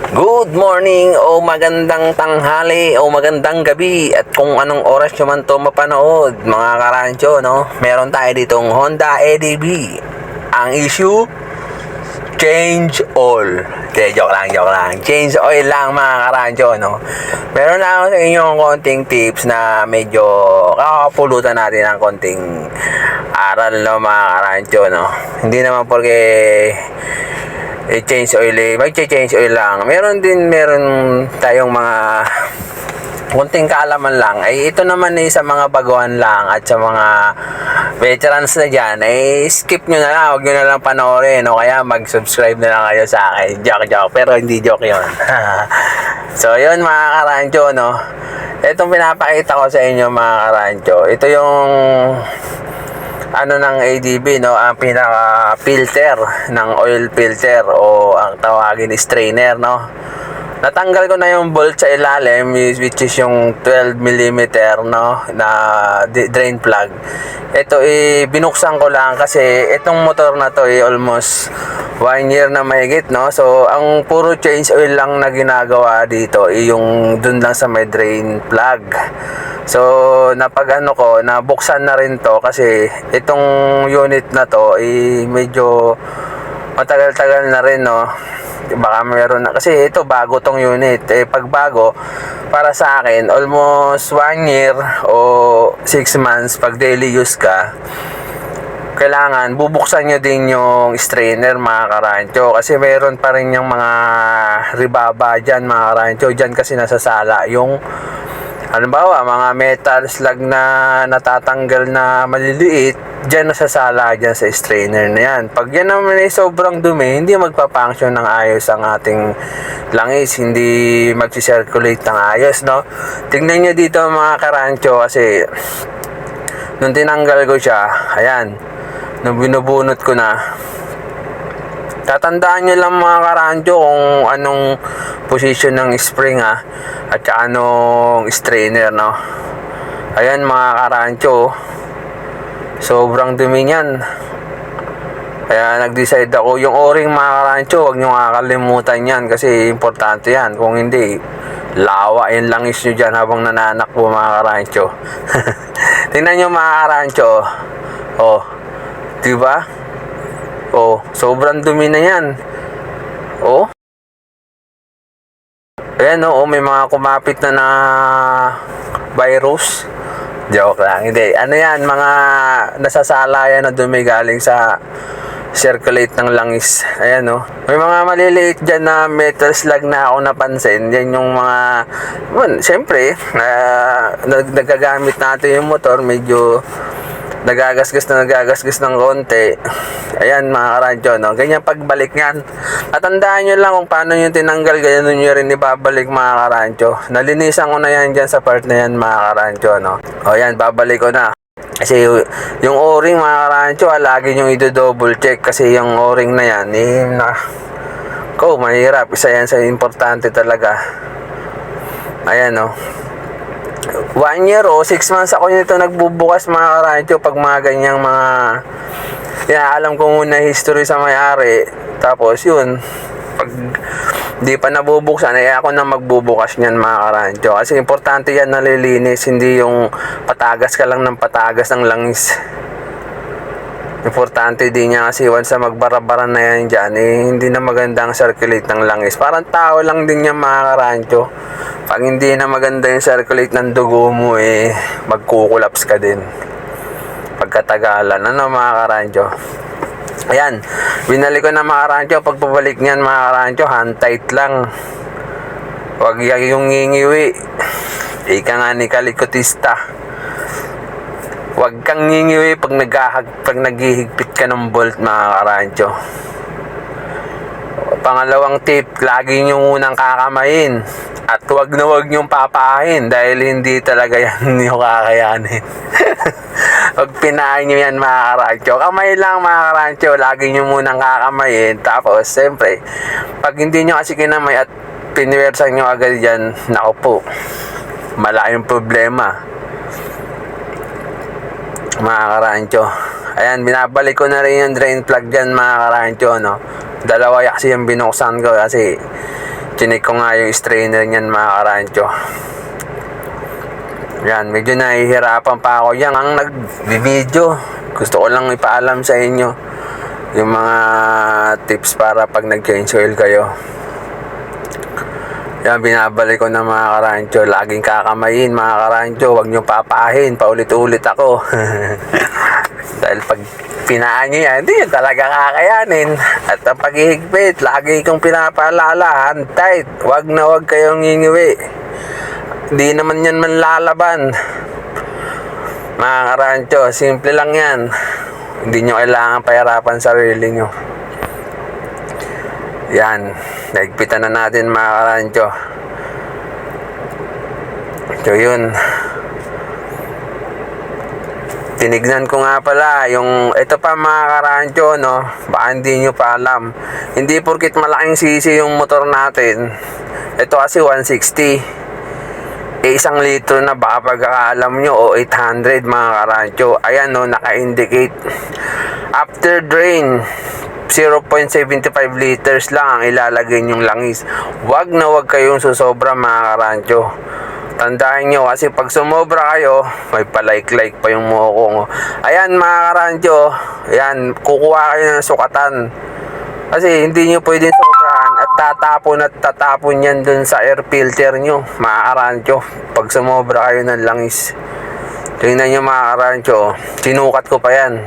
Good morning o magandang tanghali o magandang gabi at kung anong oras nyo man to mapanood mga karancho, no? Meron tayo ditong Honda EDV. Ang issue, change oil. Joke lang. Change oil lang mga karancho, no? Meron na ako sa inyo konting tips na medyo kakapulutan natin ng konting aral, no mga karancho, no? Hindi naman porque change oil mag-change oil lang. Meron tayong mga konting kaalaman lang. Ito naman sa mga baguhan lang at sa mga veterans na dyan, skip nyo na lang. Huwag nyo na lang panoorin. O kaya mag-subscribe na lang kayo sa akin. Joke. Pero hindi joke yun. So, yun mga karancho, no? Itong pinapakita ko sa inyo mga karancho. Ito yung ng ADB, no, ang pinaka filter ng oil filter o ang tawagin strainer, no. Natanggal ko na yung bolt sa ilalim, which is yung 12mm, no, na drain plug. Ito binuksan ko lang kasi itong motor na to almost 1 year na mahigit, no. So ang puro change oil lang na ginagawa dito yung dun lang sa may drain plug. So nabuksan na rin to kasi itong unit na to medyo matagal-tagal na rin, no. Baka meron na kasi ito bago tong unit. Pag bago para sa akin almost 1 year o 6 months pag daily use ka, kailangan bubuksan nyo din yung strainer mga karancho kasi meron pa rin yung mga ribaba dyan mga karancho. Dyan kasi nasasala yung halimbawa mga metal slug na natatanggal na maliliit, dyan nasasala dyan sa strainer na yan. Pag yan naman sobrang dumi, hindi magpa-function ng ayos ang ating langis, hindi mag-circulate ng ayos, no. Tingnan nyo dito mga karancho kasi nung tinanggal ko siya, ayan, nung binubunot ko na, tatandaan nyo lang mga karancho kung anong position ng spring at saka anong strainer, no. Ayan mga karancho, sobrang dumi niyan. Kaya nag-decide ako, yung o-ring mga karancho, huwag nyo kakalimutan yan kasi importante yan. Kung hindi, lawa yung langis nyo dyan habang nananakbo mga karancho. Tingnan nyo mga karancho, diba? Sobrang dumi na yan. Ayan, may mga kumapit na virus. Joke lang. Hindi. Ano yan? Mga nasasala yan na dumi galing sa circulate ng langis. Ayan, may mga maliliit dyan na metal slug na ako napansin. Yan yung mga siyempre nagagamit natin yung motor, medyo nagagasgas ng konti. Ayan mga karadyo, no? Ganyan pagbalik yan. At tandaan nyo lang kung paano nyo tinanggal, ganyan nyo rin ibabalik mga karadyo. Nalinisan ko na yan dyan sa part na yan mga karadyo, no? Yan, babalik ko na. Kasi yung o-ring mga karadyo, lagi nyo i-double check kasi yung o-ring na yan, mahirap. Isa yan sa importante talaga. Ayan, no? 1 year o 6 months ako nito nagbubukas mga karadyo pag mga ganyang mga alam ko muna history sa may-ari, tapos yun pag di pa nabubuksan ako na magbubukas niyan mga karadyo kasi importante yan nalilinis, hindi yung patagas ka lang ng patagas ng langis. Importante din niya kasi once na magbara-bara na yan dyan, hindi na magandang circulate ng langis. Parang tao lang din yan mga karancho. Pag hindi na maganda yung circulate ng dugo mo, magkukulaps ka din pagkatagalan. Mga karancho? Ayan, binalik ko na mga karancho. Pagpabalik niyan mga karancho, hand tight lang. Huwag yung ngingiwi. Ika nga ni kalikotista. Huwag kang ngingiwi pag naghihigpit ka ng bolt mga karancho. Pangalawang tip, lagi nyo munang kakamayin. At huwag nyong papahin dahil hindi talaga yan yung kakayanin. Pag pinahin nyo yan mga karancho, kamay lang mga karancho, lagi nyo munang kakamayin. Tapos siyempre, pag hindi nyo kasi kinamay at piniwersan nyo agad yan, naku po, malaking problema mga karancho. Ayan, binabalik ko na rin yung drain plug dyan mga karancho, no. Dalawa kasi yung binuksan ko kasi Chinik ko nga yung strainer niyan mga karancho. Yan, medyo nahihirapan pa ako. Yan ang nag-video. Gusto ko lang ipaalam sa inyo yung mga tips para pag nag-change oil kayo. Yan, binabalik ko na mga karancho. Laging kakamayin mga karancho. Huwag nyo papahin. Paulit-ulit ako. Dahil pag pinaan nyo yan, hindi yun talaga kakayanin. At ang paghihigpit, lagi kong pinapaalala, hand tight. Huwag na huwag kayong ngingiwi. Hindi naman yan manlalaban. Mga karancho, simple lang yan. Hindi nyo kailangan pahirapan sarili nyo. Yan, naigpitan na natin mga karancho. So yun. Tinignan ko nga pala yung ito pa mga karancho, no, baka hindi nyo pa alam, hindi porkit malaking sisi yung motor natin, ito kasi 160, 1 litro na, baka pagkakaalam nyo o 800 mga karancho. Ayan, no, naka-indicate after drain 0.75 liters lang ang ilalagay nyong langis. Wag na wag kayong susobra mga karancho. Tandaan nyo kasi pag sumobra kayo, may palike-like pa yung mukha. Ayan mga karancho, ayan, kukuha kayo ng sukatan. Kasi hindi nyo pwedeng sobrahan at tatapon yan dun sa air filter nyo, mga karancho. Pag sumobra kayo ng langis. Tingnan nyo mga karancho, sinukat ko pa yan.